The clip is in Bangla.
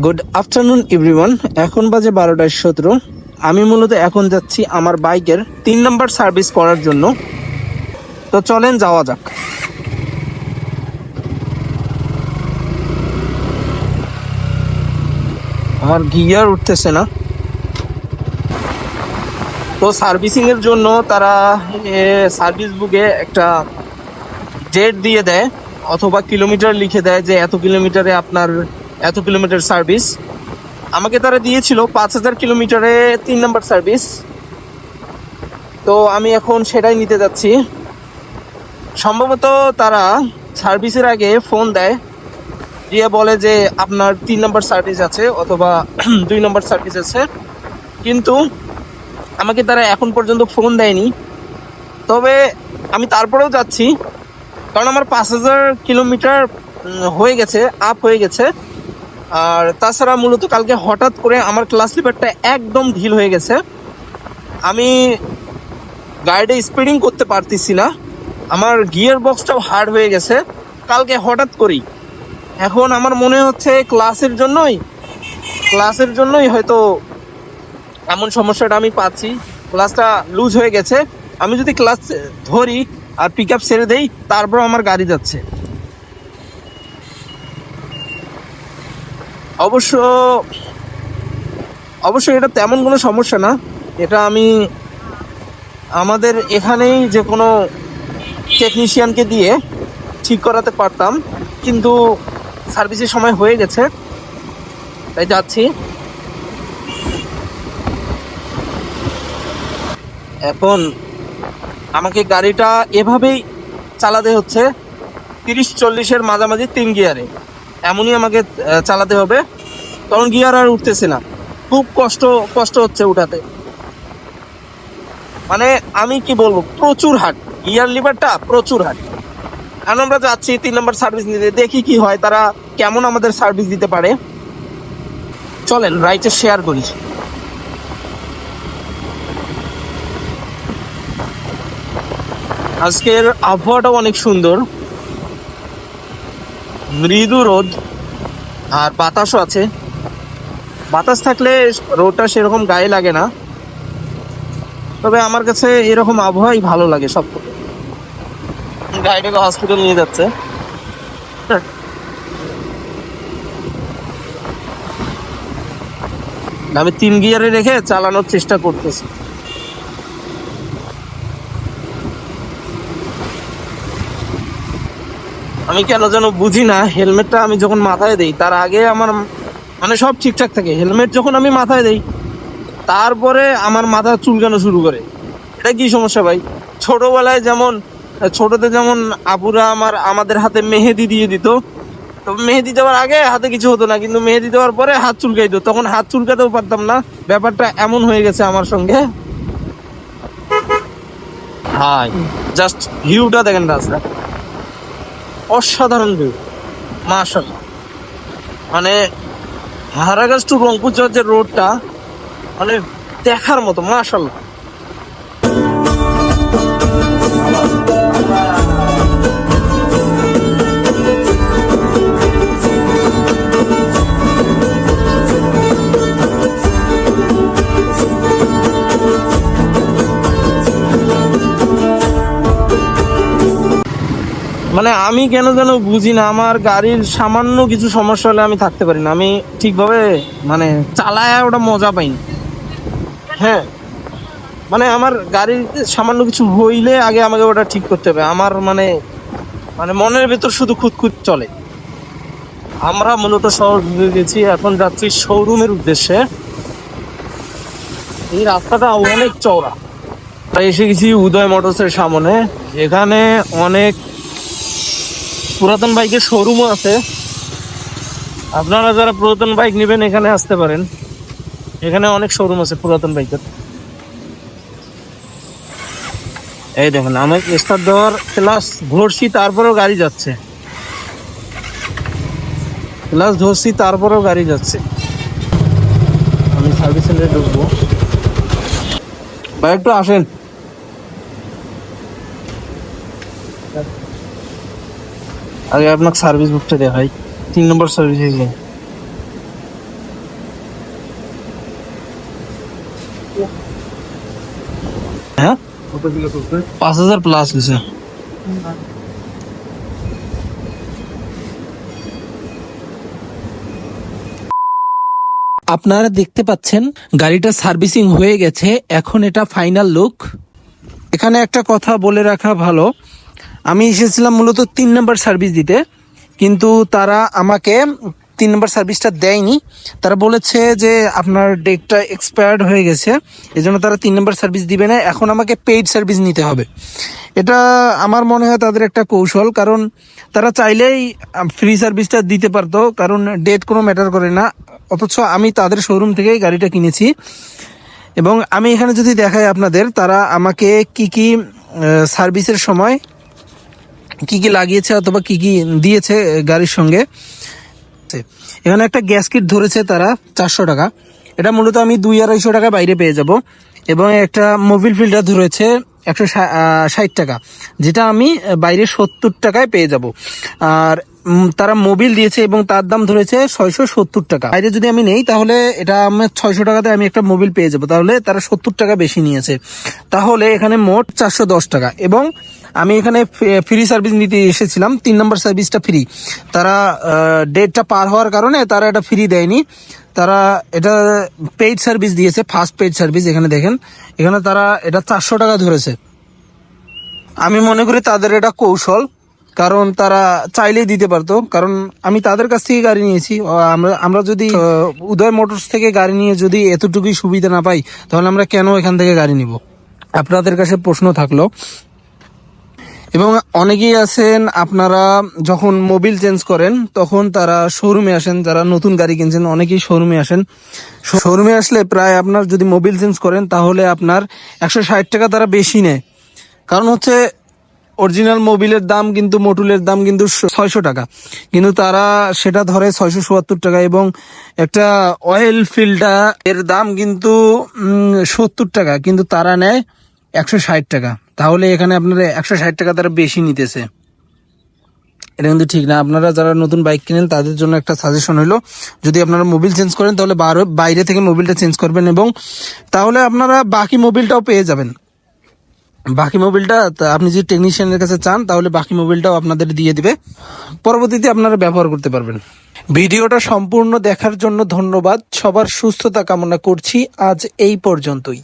Good afternoon everyone. এখন বাজে 12:17। আমি মূলত এখন যাচ্ছি আমার বাইকের 3 নম্বর সার্ভিস করার জন্য। তো চলেন যাওয়া যাক। আমার গিয়ার উঠতেছে না। তো সার্ভিসিং এর জন্য তারা সার্ভিস বুকে একটা ডেট দিয়ে দেয় অথবা কিলোমিটার লিখে দেয় যে এত কিলোমিটারে আপনার এত কিলোমিটার সার্ভিস। আমাকে তারা দিয়েছিল 5,000 কিলোমিটারে 3 নম্বর সার্ভিস। তো আমি এখন সেটাই নিতে যাচ্ছি। সম্ভবত তারা সার্ভিসের আগে ফোন দেয়, দিয়ে বলে যে আপনার 3 নম্বর সার্ভিস আছে অথবা 2 নম্বর সার্ভিস আছে, কিন্তু আমাকে তারা এখন পর্যন্ত ফোন দেয়নি। তবে আমি তারপরেও যাচ্ছি, কারণ আমার 5,000 কিলোমিটার হয়ে গেছে, আপ হয়ে গেছে। আর তাছাড়া মূলত কালকে হঠাৎ করে আমার ক্লাস লিভারটা একদম ঢিল হয়ে গেছে। আমি গাড়িটা স্পিডিং করতে পারতেছি না, আমার গিয়ার বক্সটাও হার্ড হয়ে গেছে কালকে হঠাৎ করেই। এখন আমার মনে হচ্ছে ক্লাসের জন্যই হয়তো এমন সমস্যাটা আমি পাচ্ছি। ক্লাসটা লুজ হয়ে গেছে। আমি যদি ক্লাস ধরি আর পিক আপ ছেড়ে দেই, তারপর আমার গাড়ি যাচ্ছে। অবশ্য এটা তেমন কোনো সমস্যা না। এটা আমি আমাদের এখানেই যে কোনো টেকনিশিয়ানকে দিয়ে ঠিক করাতে পারতাম, কিন্তু সার্ভিসের সময় হয়ে গেছে, তাই যাচ্ছি। এখন আমাকে গাড়িটা এভাবেই চালাতে হচ্ছে 30-40-এর মাঝামাঝি 3 গিয়ারে, এমনই আমাকে চালাতে হবে, কারণ গিয়ার আর উঠতেছে না। খুব কষ্ট হচ্ছে উঠাতে। মানে আমি কি বলবো, প্রচুর হাট, গিয়ার লিভারটা প্রচুর হাট। এখন আমরা যাচ্ছি 3 নম্বর সার্ভিস নিতে, দেখি কি হয়, তারা কেমন আমাদের সার্ভিস দিতে পারে। চলেন রাইটে শেয়ার করি। আজকের আবহাওয়াটাও অনেক সুন্দর, মৃদু রোদ আর বাতাসও আছে। বাতাস থাকলে রোদটা সেরকম গায়ে লাগে না, তবে আমার কাছে এরকম আবহাওয়াই ভালো লাগে সব থেকে। গাড়িটাকে হসপিটাল নিয়ে যাচ্ছে। আমি 3 গিয়ারে রেখে চালানোর চেষ্টা করতেছি। আমি কেন যেন বুঝি না, হেলমেটটা আমি যখন মাথায় দেই তার আগে আমার মানে সব ঠিকঠাক থাকে, হেলমেট যখন আমি মাথায় দেই তারপরে আমার মাথা চুলকানো শুরু করে। এটা কি সমস্যা ভাই? ছোটতে যেমন আপুরা আমাদের হাতে মেহেদি দিয়ে দিত, তো মেহেদি দেওয়ার আগে হাতে কিছু হতো না, কিন্তু মেহেদি দেওয়ার পরে হাত চুলকাইতো, তখন হাত চুলকাতেও পারতাম না। ব্যাপারটা এমন হয়ে গেছে আমার সঙ্গে। হাই, জাস্ট ভিউটা দেখেন, রাস্তা অসাধারণ ভিউ, মাশাআল্লাহ। মানে হারাগাছ টু রংপুর যাওয়ার যে রোডটা, মানে দেখার মতো, মাশাআল্লাহ। মানে আমি কেন যেন বুঝি না, আমার গাড়ির সামান্য কিছু সমস্যা হলে আমি থাকতে পারি না, আমি ঠিকভাবে মানে চালায় ওটা মজা পাই না। হ্যাঁ, মানে আমার গাড়ির সামান্য কিছু হইলে আগে আমাকে ওটা ঠিক করতে হবে। আমার মানে মানে মনের ভেতর শুধু খুঁতখুঁত চলে। আমরা মূলত শহর ঘুরে গেছি, এখন যাচ্ছি শোরুমের উদ্দেশ্যে। এই রাস্তাটা অনেক চওড়া। এসে গেছি উদয় মোটরসের সামনে, এখানে অনেক পুরাতন বাইকের শোরুমও আছে। আপনারা যারা পুরাতন বাইক নেবেন এখানে আসতে পারেন, এখানে অনেক শোরুম আছে পুরাতন বাইকের। এই দেখেন, আমি স্টার্ট দেওয়ার ক্লাস ধরছি তারপরেও গাড়ি যাচ্ছে, ক্লাস ধরছি তারপরেও গাড়ি যাচ্ছে। আমি সার্ভিস সেন্টারে ঢুকবো। ভাই একটু আসেন। আগে আপনাকে সার্ভিস বুকটা দেখাই, 3 নম্বর সার্ভিস। হ্যাঁ 5,000 প্লাস হয়েছে। আপনারা দেখতে পাচ্ছেন গাড়িটা সার্ভিসিং হয়ে গেছে, এখন এটা ফাইনাল লুক। এখানে একটা কথা বলে রাখা ভালো, আমি এসেছিলাম মূলত 3 নম্বর সার্ভিস দিতে, কিন্তু তারা আমাকে 3 নম্বর সার্ভিসটা দেয়নি। তারা বলেছে যে আপনার ডেটটা এক্সপায়ার্ড হয়ে গেছে, এজন্য তারা 3 নম্বর সার্ভিস দিবে না, এখন আমাকে পেইড সার্ভিস নিতে হবে। এটা আমার মনে হয় তাদের একটা কৌশল, কারণ তারা চাইলেই ফ্রি সার্ভিসটা দিতে পারতো, কারণ ডেট কোনো ম্যাটার করে না। অথচ আমি তাদের শোরুম থেকেই গাড়িটা কিনেছি। এবং আমি এখানে যদি দেখাই আপনাদের, তারা আমাকে কি কি সার্ভিসের সময় কি কি লাগিয়েছে অথবা কি কি দিয়েছে গাড়ির সঙ্গে। এখানে একটা গ্যাস কিট ধরেছে তারা 400 টাকা, এটা মূলত আমি 200-250 টাকা বাইরে পেয়ে যাব। এবং একটা মোবিল ফিল্টার ধরেছে 160 টাকা, যেটা আমি বাইরে 70 টাকায় পেয়ে যাব। আর তারা মোবিল দিয়েছে এবং তার দাম ধরেছে 670 টাকা। বাইরে যদি আমি নেই তাহলে এটা আমার 600 টাকাতে আমি একটা মোবিল পেয়ে যাব, তাহলে তারা 70 টাকা বেশি নিয়েছে। তাহলে এখানে মোট 410 টাকা। এবং আমি এখানে ফ্রি সার্ভিস নিতে এসেছিলাম, 3 নম্বর সার্ভিসটা ফ্রি। তারা ডেটটা পার হওয়ার কারণে তারা এটা ফ্রি দেয়নি, তারা এটা পেইড সার্ভিস দিয়েছে, ফার্স্ট পেইড সার্ভিস। এখানে দেখেন, এখানে তারা এটা 400 টাকা ধরেছে। আমি মনে করি তাদের এটা কৌশল, কারণ তারা চাইলেই দিতে পারতো, কারণ আমি তাদের কাছ থেকে গাড়ি নিয়েছি। আমরা যদি উদয় মোটরস থেকে গাড়ি নিয়ে যদি এতটুকুই সুবিধা না পাই, তাহলে আমরা কেন এখান থেকে গাড়ি নিব? আপনাদের কাছে প্রশ্ন থাকলো। এবং অনেকেই আছেন আপনারা যখন মোবিল চেঞ্জ করেন তখন তারা শোরুমে আসেন, যারা নতুন গাড়ি কিনছেন অনেকেই শোরুমে আসেন। শোরুমে আসলে প্রায় আপনার যদি মোবিল চেঞ্জ করেন তাহলে আপনার 160 টাকা তারা বেশি নেয়। কারণ হচ্ছে অরিজিনাল মোবিলের দাম কিন্তু, মটুলের দাম কিন্তু 600 টাকা, কিন্তু তারা সেটা ধরে 674 টাকা। এবং একটা অয়েল ফিল্টার এর দাম কিন্তু 70 টাকা, কিন্তু তারা নেয় 160 টাকা। তাহলে এখানে আপনারা 160 টাকা তারা বেশি নিতেছে, এটা কিন্তু ঠিক না। আপনারা যারা নতুন বাইক কিনেন তাদের জন্য একটা সাজেশন হলো, যদি আপনারা মোবিল চেঞ্জ করেন তাহলে বাইরে থেকে মোবিলটা চেঞ্জ করবেন, এবং তাহলে আপনারা বাকি মোবিলটাও পেয়ে যাবেন। বাকি মোবিলটা আপনি যদি টেকনিশিয়ানের কাছে চান তাহলে বাকি মোবিলটাও আপনাদের দিয়ে দিবে, পরবর্তীতে আপনারা ব্যবহার করতে পারবেন। ভিডিওটা সম্পূর্ণ দেখার জন্য ধন্যবাদ। সবার সুস্থতা কামনা করছি। আজ এই পর্যন্তই।